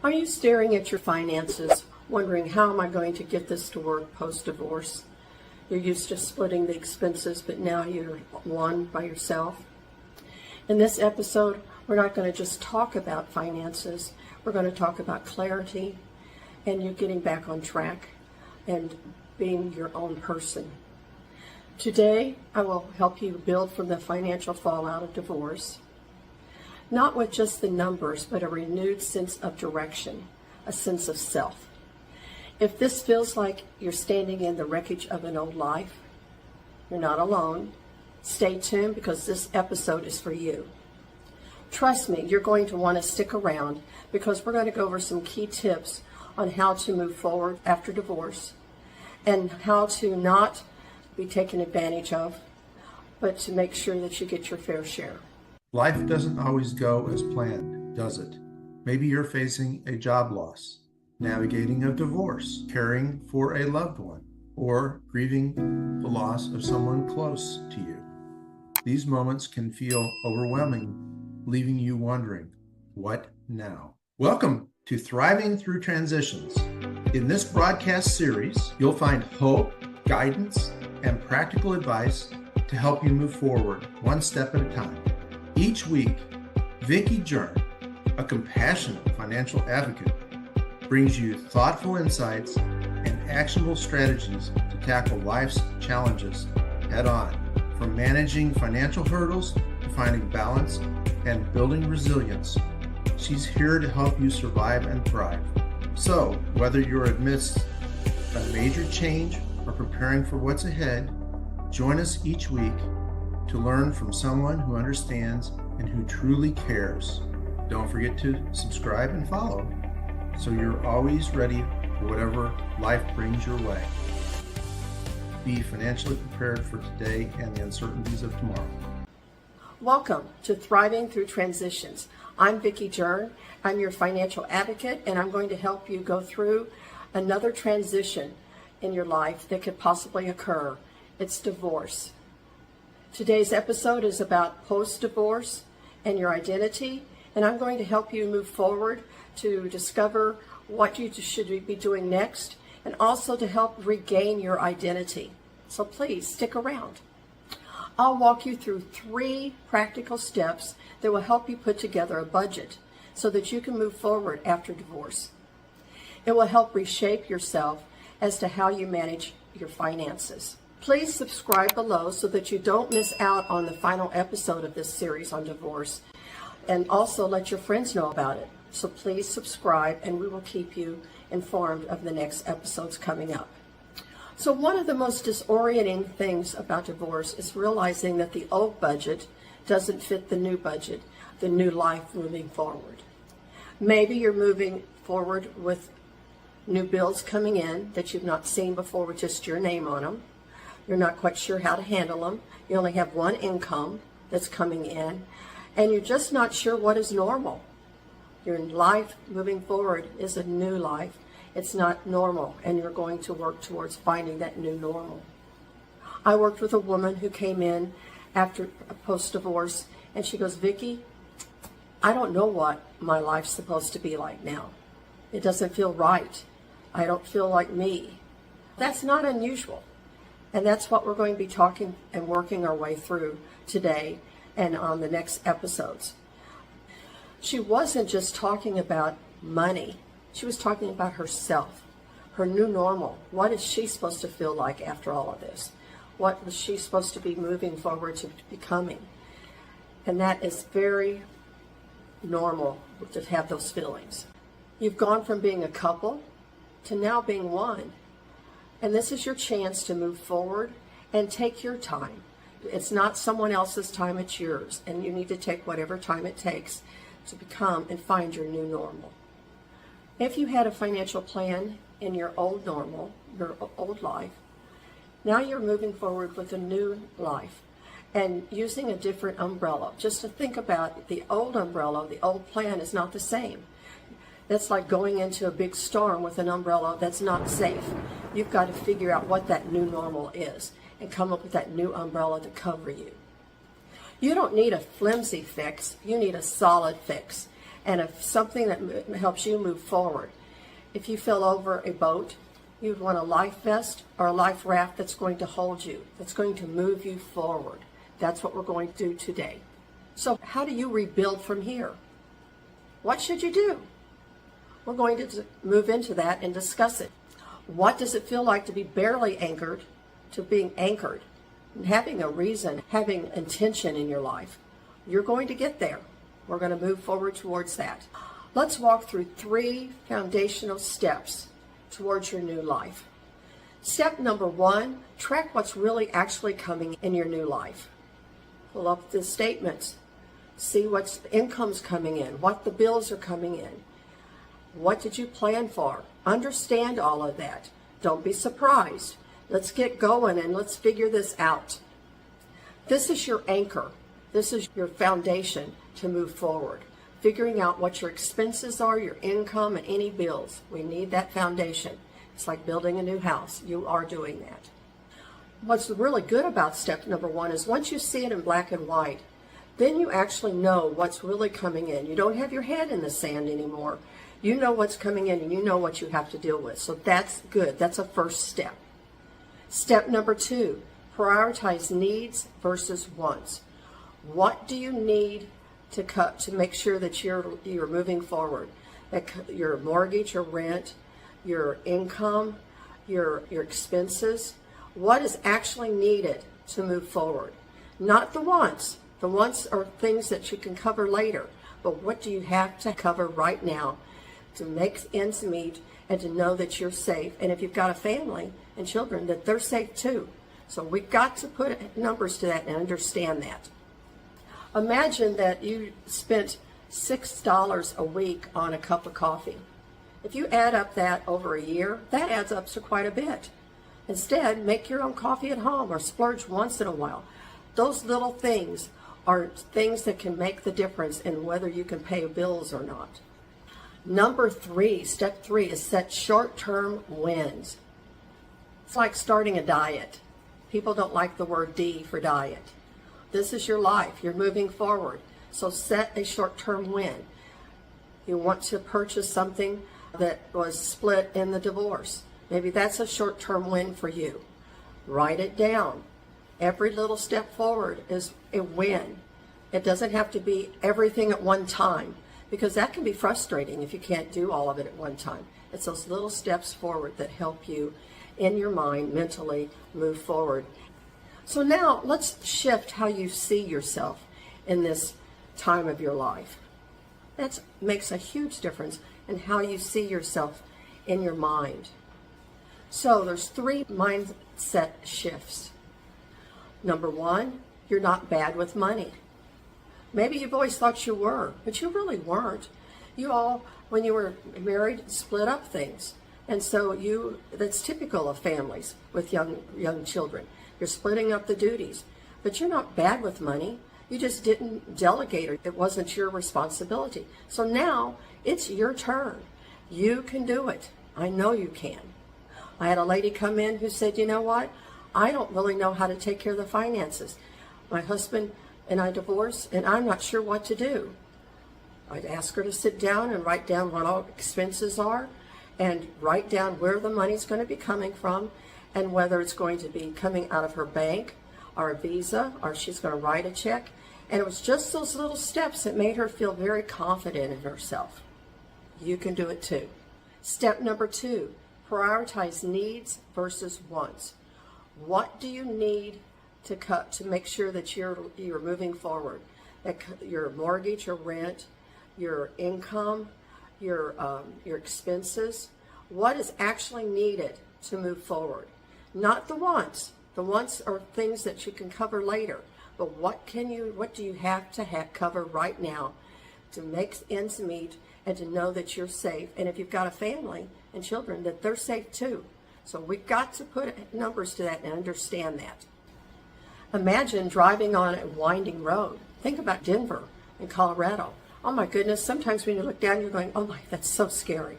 Are you staring at your finances, wondering how am I going to get this to work post-divorce? You're used to splitting the expenses, but now you're one by yourself. In this episode, we're not going to just talk about finances. We're going to talk about clarity and you getting back on track and being your own person. Today, I will help you build from the financial fallout of divorce, not with just the numbers, but a renewed sense of direction, a sense of self. If this feels like you're standing in the wreckage of an old life, you're not alone. Stay tuned because this episode is for you. Trust me, you're going to want to stick around because we're going to go over some key tips on how to move forward after divorce and how to not be taken advantage of, but to make sure that you get your fair share. Life doesn't always go as planned, does it? Maybe you're facing a job loss, navigating a divorce, caring for a loved one, or grieving the loss of someone close to you. These moments can feel overwhelming, leaving you wondering, what now? Welcome to Thriving Through Transitions. In this broadcast series, you'll find hope, guidance, and practical advice to help you move forward one step at a time. Each week, Vicki Joern, a compassionate financial advocate, brings you thoughtful insights and actionable strategies to tackle life's challenges head on. From managing financial hurdles to finding balance and building resilience, she's here to help you survive and thrive. So, whether you're amidst a major change or preparing for what's ahead, join us each week to learn from someone who understands and who truly cares. Don't forget to subscribe and follow so you're always ready for whatever life brings your way. Be financially prepared for today and the uncertainties of tomorrow. Welcome to Thriving Through Transitions. I'm Vicki Joern. I'm your financial advocate, and I'm going to help you go through another transition in your life that could possibly occur. It's divorce. Today's episode is about post-divorce and your identity, and I'm going to help you move forward to discover what you should be doing next and also to help regain your identity. So please stick around. I'll walk you through 3 practical steps that will help you put together a budget so that you can move forward after divorce. It will help reshape yourself as to how you manage your finances. Please subscribe below so that you don't miss out on the final episode of this series on divorce, and also let your friends know about it. So please subscribe and we will keep you informed of the next episodes coming up. So one of the most disorienting things about divorce is realizing that the old budget doesn't fit the new budget, the new life moving forward. Maybe you're moving forward with new bills coming in that you've not seen before with just your name on them. You're not quite sure how to handle them. You only have one income that's coming in, and you're just not sure what is normal. Your life moving forward is a new life. It's not normal, and you're going to work towards finding that new normal. I worked with a woman who came in after a post-divorce, and she goes, Vicki, I don't know what my life's supposed to be like now. It doesn't feel right. I don't feel like me. That's not unusual. And that's what we're going to be talking and working our way through today and on the next episodes. She wasn't just talking about money. She was talking about herself, her new normal. What is she supposed to feel like after all of this? What was she supposed to be moving forward to becoming? And that is very normal to have those feelings. You've gone from being a couple to now being one. And this is your chance to move forward and take your time. It's not someone else's time, it's yours. And you need to take whatever time it takes to become and find your new normal. If you had a financial plan in your old normal, your old life, now you're moving forward with a new life and using a different umbrella. Just to think about the old umbrella, the old plan is not the same. That's like going into a big storm with an umbrella that's not safe. You've got to figure out what that new normal is and come up with that new umbrella to cover you. You don't need a flimsy fix, you need a solid fix. and if something that helps you move forward. If you fell over a boat, you'd want a life vest or a life raft that's going to hold you, that's going to move you forward. That's what we're going to do today. So how do you rebuild from here? What should you do? We're going to move into that and discuss it. What does it feel like to be barely anchored to being anchored? And having a reason, having intention in your life. You're going to get there. We're going to move forward towards that. Let's walk through 3 foundational steps towards your new life. Step number 1, track what's really actually coming in your new life. Pull up the statements. See what's income's coming in, what the bills are coming in. What did you plan for? Understand all of that. Don't be surprised. Let's get going and let's figure this out. This is your anchor. This is your foundation to move forward. Figuring out what your expenses are, your income, and any bills. We need that foundation. It's like building a new house. You are doing that. What's really good about step number 1 is once you see it in black and white, then you actually know what's really coming in. You don't have your head in the sand anymore. You know what's coming in and you know what you have to deal with. So that's good. That's a first step. Step number 2, prioritize needs versus wants. What do you need to cut to make sure that you're moving forward? That your mortgage or rent, your income, your expenses, what is actually needed to move forward? Not the wants. The wants are things that you can cover later. But what do you have to cover right now to make ends meet and to know that you're safe? And if you've got a family and children, that they're safe too. So we've got to put numbers to that and understand that. Imagine that you spent $6 a week on a cup of coffee. If you add up that over a year, that adds up to quite a bit. Instead, make your own coffee at home or splurge once in a while. Those little things are things that can make the difference in whether you can pay bills or not. Number 3, step 3, is set short-term wins. It's like starting a diet. People don't like the word D for diet. This is your life. You're moving forward. So set a short-term win. You want to purchase something that was split in the divorce. Maybe that's a short-term win for you. Write it down. Every little step forward is a win. It doesn't have to be everything at one time, because that can be frustrating if you can't do all of it at one time. It's those little steps forward that help you in your mind mentally move forward. So now let's shift how you see yourself in this time of your life. That makes a huge difference in how you see yourself in your mind. So there's 3 mindset shifts. Number 1, you're not bad with money. Maybe you've always thought you were, but you really weren't. You all, when you were married, split up things. And so that's typical of families with young children. You're splitting up the duties, but you're not bad with money. You just didn't delegate, or it wasn't your responsibility. So now it's your turn. You can do it. I know you can. I had a lady come in who said, you know what? I don't really know how to take care of the finances. My husband and I divorced, and I'm not sure what to do. I'd ask her to sit down and write down what all expenses are, and write down where the money's going to be coming from, and whether it's going to be coming out of her bank or a Visa, or she's going to write a check. And it was just those little steps that made her feel very confident in herself. You can do it too. Step number 2, prioritize needs versus wants. What do you need to cut to make sure that you're moving forward? Your mortgage or rent, your income, your expenses. What is actually needed to move forward? Not the wants. The wants are things that you can cover later. But what do you have to cover right now to make ends meet and to know that you're safe? And if you've got a family and children, that they're safe too. So we've got to put numbers to that and understand that. Imagine driving on a winding road. Think about Denver and Colorado. Oh my goodness, sometimes when you look down, you're going, oh my, that's so scary.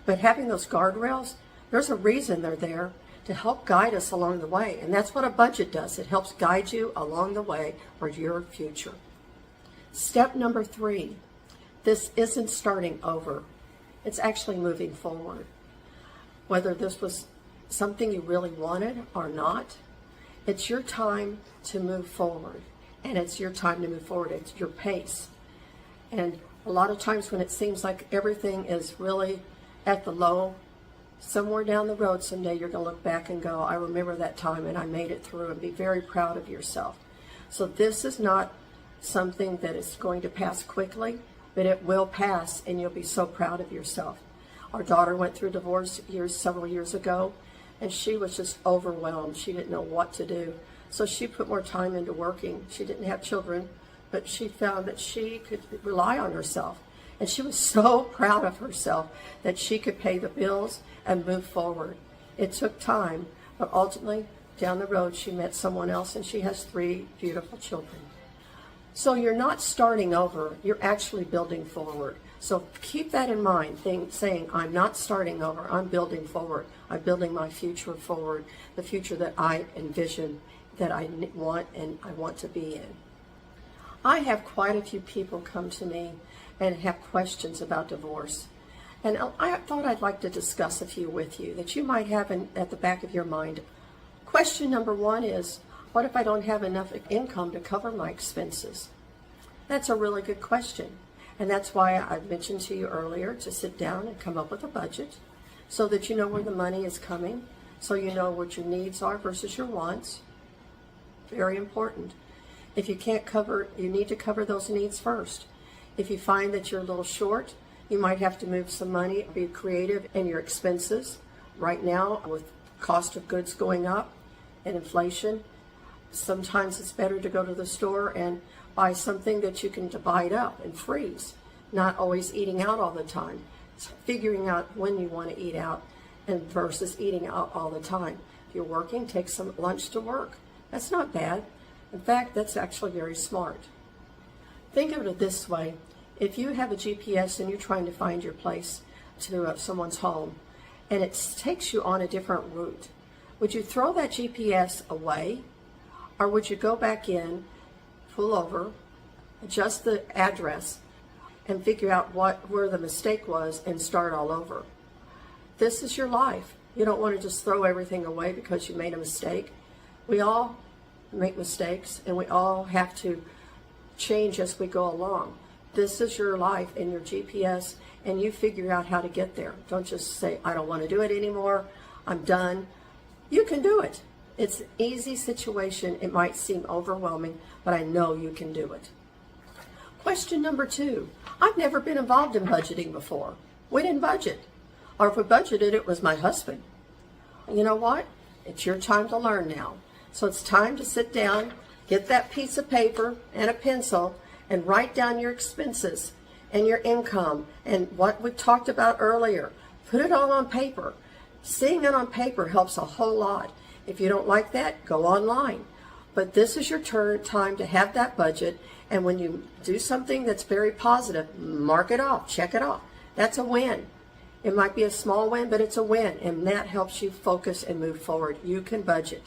But having those guardrails, there's a reason they're there, to help guide us along the way. And that's what a budget does. It helps guide you along the way for your future. Step number 3, This isn't starting over. It's actually moving forward. Whether this was something you really wanted or not, it's your time to move forward. And it's your time to move forward. It's your pace. And a lot of times when it seems like everything is really at the low, somewhere down the road someday you're going to look back and go, I remember that time and I made it through, and be very proud of yourself. So this is not something that is going to pass quickly, but it will pass, and you'll be so proud of yourself. Our daughter went through divorce several years ago, and she was just overwhelmed. She didn't know what to do. So she put more time into working. She didn't have children, but she found that she could rely on herself. And she was so proud of herself that she could pay the bills and move forward. It took time, but ultimately, down the road, she met someone else, and she has 3 beautiful children. So you're not starting over, you're actually building forward. So keep that in mind, saying, I'm not starting over, I'm building forward. I'm building my future forward, the future that I envision, that I want and I want to be in. I have quite a few people come to me and have questions about divorce. And I thought I'd like to discuss a few with you that you might have at the back of your mind. Question number 1 is, what if I don't have enough income to cover my expenses? That's a really good question. And that's why I mentioned to you earlier to sit down and come up with a budget so that you know where the money is coming, so you know what your needs are versus your wants. Very important. If you can't cover, you need to cover those needs first. If you find that you're a little short, you might have to move some money, be creative in your expenses. Right now, with cost of goods going up and inflation, sometimes it's better to go to the store and buy something that you can divide up and freeze, not always eating out all the time. It's figuring out when you want to eat out and versus eating out all the time. If you're working, take some lunch to work. That's not bad. In fact, that's actually very smart. Think of it this way. If you have a GPS and you're trying to find your place to someone's home, and it takes you on a different route, would you throw that GPS away, or would you go back in, pull over, adjust the address, and figure out where the mistake was and start all over? This is your life. You don't want to just throw everything away because you made a mistake. We all make mistakes, and we all have to change as we go along. This is your life and your GPS, and you figure out how to get there. Don't just say, I don't want to do it anymore, I'm done. You can do it. It's an easy situation. It might seem overwhelming, but I know you can do it. Question number 2. I've never been involved in budgeting before. We didn't budget. Or if we budgeted, it was my husband. You know what? It's your time to learn now. So it's time to sit down, get that piece of paper and a pencil, and write down your expenses and your income and what we talked about earlier. Put it all on paper. Seeing it on paper helps a whole lot. If you don't like that, go online. But this is your time to have that budget, and when you do something that's very positive, mark it off, check it off. That's a win. It might be a small win, but it's a win, and that helps you focus and move forward. You can budget.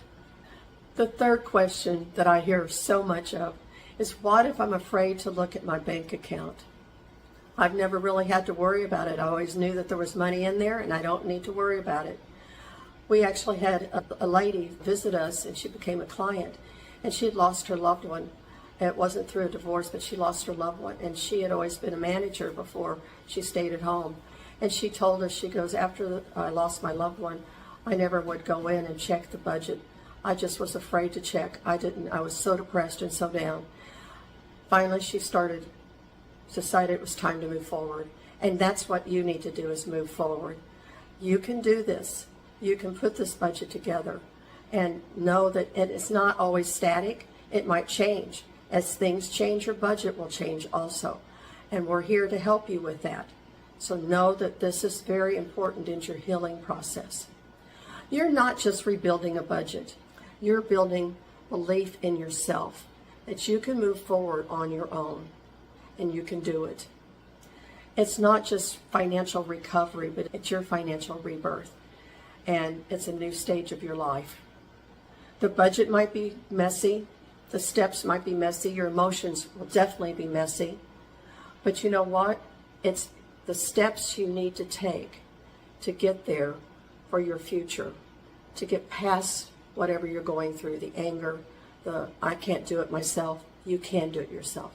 The third question that I hear so much of is, what if I'm afraid to look at my bank account? I've never really had to worry about it. I always knew that there was money in there, and I don't need to worry about it. We actually had a lady visit us, and she became a client, and she had lost her loved one. It wasn't through a divorce, but she lost her loved one, and she had always been a manager before she stayed at home. And she told us, she goes, after I lost my loved one, I never would go in and check the budget. I just was afraid to check. I was so depressed and so down. Finally, she decided it was time to move forward. And that's what you need to do, is move forward. You can do this. You can put this budget together and know that it's not always static. It might change. As things change, your budget will change also. And we're here to help you with that. So know that this is very important in your healing process. You're not just rebuilding a budget. You're building belief in yourself that you can move forward on your own, and you can do it. It's not just financial recovery, but it's your financial rebirth, and it's a new stage of your life. The budget might be messy. The steps might be messy. Your emotions will definitely be messy. But you know what? It's the steps you need to take to get there for your future, to get past whatever you're going through, the anger, the I can't do it myself. You can do it yourself.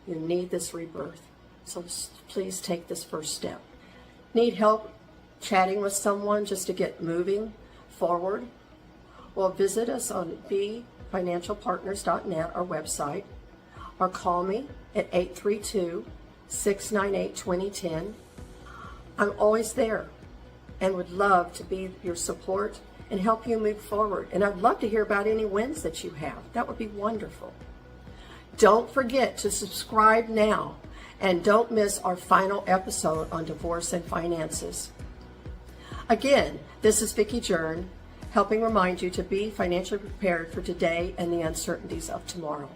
You need this rebirth. So please take this first step. Need help chatting with someone just to get moving forward? Well, visit us on bfinancialpartners.net, our website, or call me at 832-698-2010. I'm always there and would love to be your support and help you move forward. And I'd love to hear about any wins that you have. That would be wonderful. Don't forget to subscribe now and don't miss our final episode on divorce and finances. Again, this is Vicki Joern, helping remind you to be financially prepared for today and the uncertainties of tomorrow.